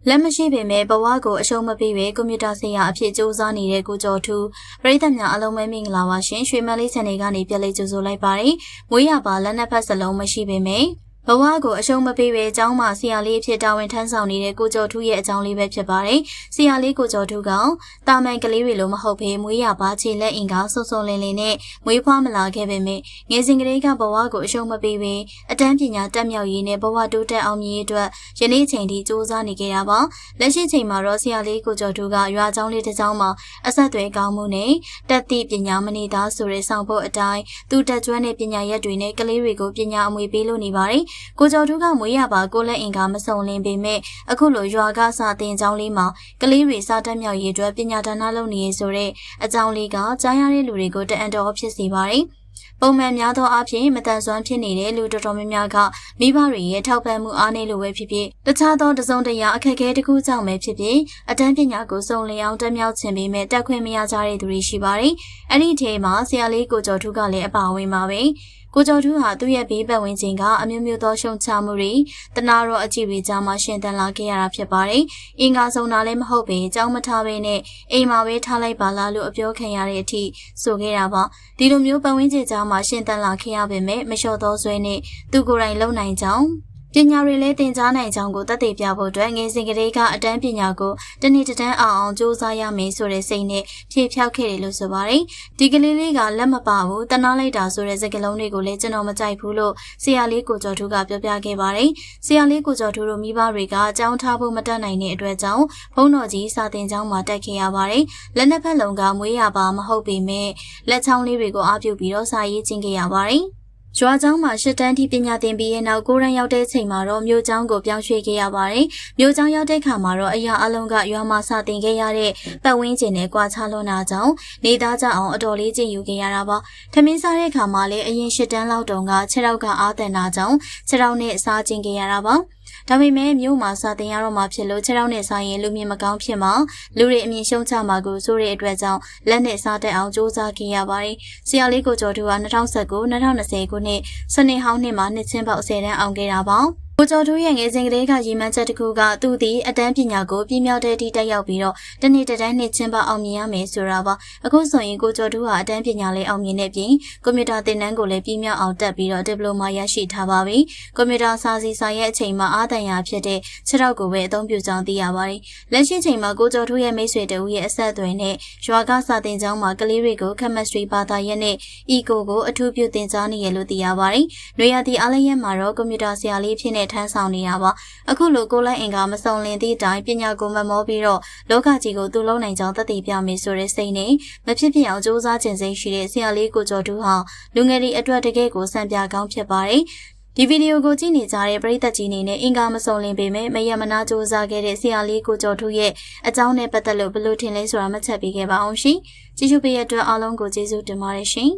လက်မရှိပေမဲ့ဘဝကိုအရှုံးမပေးပဲကွန်ပျူတာဆရာအဖြစ်စူးစမ်းနေတဲ့ကိုကျော်ထူးပရိသတ်များအားလုံးပဲမင်္ဂလာပါရှင်ရွှေမလေး channel ကနေပြန်လည်ကြိုဆိုလိုက်ပါတယ်မွေးရပါလက်နက်ဖက်စလုံးမရှိပေမဲ့ဘဝကိုအရှုံးမပေးပဲအကြောင်းမှဆရာလေးအဖြစ်တာဝန်ထမ်းဆောင်နေတဲ့ကိုကျော်ထူးရဲ့အကြောင်းလေးပဲဖြစ်ပါတယ်ဆရာလေးကိုကျော်ထူးကတာမန်ကလေးတွေလိုမဟုတ်ဘဲမွေးရပါခြေလက်အင်္ဂါစုံစုံလင်လင်နဲ့မွေးဖွားမလာခဲ့ပေမဲ့ငယ်စဉ်ကလေးကဘဝကိုအရှုံးမပေးပဲအတန်းပညာတက်မြောက်ရေးနဲ့ဘဝတိုးတက်အောင်မြင်ရေးအတွက်ယနေ့ချိန်ထိစူးစမ်းနေကြတာပါလက်ရှိချိန်မှာတော့ဆရာလေးကိုကျော်ထူးကရွာကျောင်းလေးတစ်ကျောင်းမှာအဆက်အသွယ်ကောင်းမှုနဲ့တက်သည့်ပညာမနေသားဆိုတဲ့ဆောင်ဖို့အတိုင်းသူတက်ကျွမ်းတဲ့ပညာရက်တွေနဲ့ကလေးတွေကိုပညာအမွေပေးလို့နေပါတယ်ကိုကျော်ထူးကမွေးရပါကိုလက်အင်္ဂါမစုံလင်ပေမဲ့အခုလိုရွာကစာသင်ကျောင်းလေးမှာကလေးတွေစာတက်မြောက်ရေးအတွက်ပညာဒါနလုပ်နေရဆိုတဲ့အကြောင်းလေးကကြားရတဲ့လူတွေကိုတအံ့တော်ဖြစ်စေပါတယ်ပုံမှန်များသောအားဖြင့်မတန်ဆွမ်းဖြစ်နေတဲ့လူတော်တော်များများကမိဘတွေရဲ့ထောက်ပံ့မှုအားနည်းလိုပဲဖြစ်ဖြစ်တခြားသောတစုံတရာအခက်အခဲတစ်ခုကြောင့်ပဲဖြစ်ဖြစ်အတန်းပညာကိုစုံလင်အောင်တက်မြောက်ခြင်းပေမဲ့တက်ခွင့်မရကြတဲ့သူတွေရှိပါတယ်။အဲ့ဒီထဲမှာဆရာလေးကိုကျော်ထူးကလည်းအပါအဝင်ပါပဲ။ကိုကျော်ထူးဟာသူ့ရဲ့ဘေးပတ်ဝန်းကျင်ကအမျိုးမျိုးသောရှုံချမှုတွေတနာတော်အကြည့်တွေကြားမှာရှင်သန်လာခဲ့ရတာဖြစ်ပါတယ်။အင်္ဂါဆုံးတာလည်းမဟုတ်ပဲအကြောင်းမထားပဲနဲ့အိမ်မှာပဲထားလိုက်ပါလားလို့အပြောခံရတဲ့အထိဆိုခဲ့တာပါ။ဒီလိုမျိုးပတ်ဝန်းကျင်ကြားမှာရှင်သန်လာခဲ့ရပေမဲ့မလျှော့သောဆွဲနဲ့သူကိုယ်တိုင်လုံနိုင်ကြောင်းပညာတွေလည်းသင်ကြားနိုင်ကြောင်းကိုသက်သေပြဖို့အတွက်ငယ်စဉ်ကလေးကအတန်းပညာကိုတနေ့တန်းအောင်စူးစမ်းရမယ်ဆိုတဲ့စိတ်နဲ့ဖြည့်ဖြောက်ခဲ့တယ်လို့ဆိုပါတယ်။ဒီကလေးလေးကလက်မပါဘူးတနာလိုက်တာဆိုတဲ့စကားလုံးတွေကိုလည်းကျွန်တော်မကြိုက်ဘူးလို့ဆရာလေးကိုကျော်ထူးကပြောပြခဲ့ပါတယ်။ဆရာလေးကိုကျော်ထူးတို့မိဘတွေကအကြောင်းထားဖို့မတတ်နိုင်တဲ့အတွက်ကြောင့်ဘုန်းတော်ကြီးစာသင်ကျောင်းမှာတက်ခဲ့ရပါတယ်။လက်နက်ဖက်လုံးကမွေးရပါမဟုတ်ပေမဲ့လက်ချောင်းလေးတွေကိုအားပြုပြီးတော့စာရေးကျင့်ခဲ့ရပါတယ်။ရွာကျောင်းမှာ8တန်းထိပညာသင်ပြီးရဲ့နောက်9တန်းရောက်တဲ့ချိန်မှာတော့မြို့ကျောင်းကိုပြောင်းရွှေ့ခဲ့ရပါတယ်။မြို့ကျောင်းရောက်တဲ့ခါမှာတော့အရာအလုံးကရွာမှာစတင်ခဲ့ရတဲ့ပတ်ဝန်းကျင်နဲ့ကြွားချလွန်တာကြောင့်နေသားကြအောင်အတော်လေးကျင့်ယူခဲ့ရတာပါ။ထမင်းစားတဲ့ခါမှာလည်းအရင်8တန်းလောက်တုန်းက6ရောက်ကအားတန်တာကြောင့်6ရောက်နဲ့စားကျင့်ခဲ့ရတာပါ။ဒါပေမဲ့မြို့မှာစာသင်ရတော့မှဖြစ်လို့6ရောက်နဲ့စားရင်လူမြင်မကောင်းဖြစ်မှာလူတွေအမြင်ရှုံချမှာကိုစိုးတဲ့အတွက်ကြောင့်လက်နဲ့စားတက်အောင်စူးစမ်းခဲ့ရပါတယ်။ဆရာလေးကိုကျော်ထူးက2019-2020ခုနှစ်စနေဟောင်းနှစ်မှာနှစ်ချင်းပေါက်10တန်းအောင်ခဲ့တာပါ။ကိုကျော်ထူးရဲ့ငယ်စဉ်ကလေးကရည်မှန်းချက်တစ်ခုကသူသည်အတန်းပညာကိုပြည့်မြောက်တဲ့အထိတက်ရောက်ပြီးတော့တနေ့တန်းနှစ်ချင်းပေါက်အောင်မြင်ရမယ်ဆိုတာပါအခုဆိုရင်ကိုကျော်ထူးဟာအတန်းပညာလေးအောင်မြင်တဲ့ပြင်ကွန်ပျူတာသင်တန်းကိုလည်းပြည့်မြောက်အောင်တက်ပြီးတော့ဒီပလိုမာရရှိထားပါပြီကွန်ပျူတာစာစီစာရဲ့အချိန်မှာအားတန်ရာဖြစ်တဲ့6ရောက်ကိုပဲအသုံးပြုကြောင်းသိရပါတယ်လက်ရှိချိန်မှာကိုကျော်ထူးရဲ့မိတ်ဆွေတဦးရဲ့အဆက်အသွယ်နဲ့ရွာကစာသင်ကျောင်းမှာကလေးတွေကို chemistry ဘာသာရပ်နဲ့ eco ကိုအထူးပြုသင်ကြားနေရလို့သိရပါတယ်။နေရာဒီအားလျက်မှာတော့ကွန်ပျူတာဆရာလေးဖြစ်နေထမ်းဆောင်နေတာပါအခုလိုကိုလက်အင်္ဂါမစုံလင်သည့်အတိုင်းပညာကိုမမောပြီးတော့လောကကြီးကိုသူ့လုံးနိုင်ကြောင်းသက်သေပြမယ်ဆိုတဲ့စိတ်နဲ့မဖြစ်ဖြစ်အောင်စူးစမ်းခြင်းစိတ်ရှိတဲ့ဆရာလေးကိုကျော်ထူးဟာလူငယ်တွေအတွက်တကယ်ကိုစံပြကောင်းဖြစ်ပါတယ်ဒီဗီဒီယိုကိုကြည့်နေကြတဲ့ပရိသတ်ကြီးနေနဲ့အင်္ဂါမစုံလင်ပေမဲ့မယမနာစူးစမ်းခဲ့တဲ့ဆရာလေးကိုကျော်ထူးရဲ့အကြောင်းနဲ့ပတ်သက်လို့ဘယ်လိုထင်လဲဆိုတာမှတ်ချက်ပေးခဲ့ပါအောင်ရှင်ကြည့်ရှုပေးရတဲ့အတွက်အားလုံးကိုကျေးဇူးတင်ပါတယ်ရှင်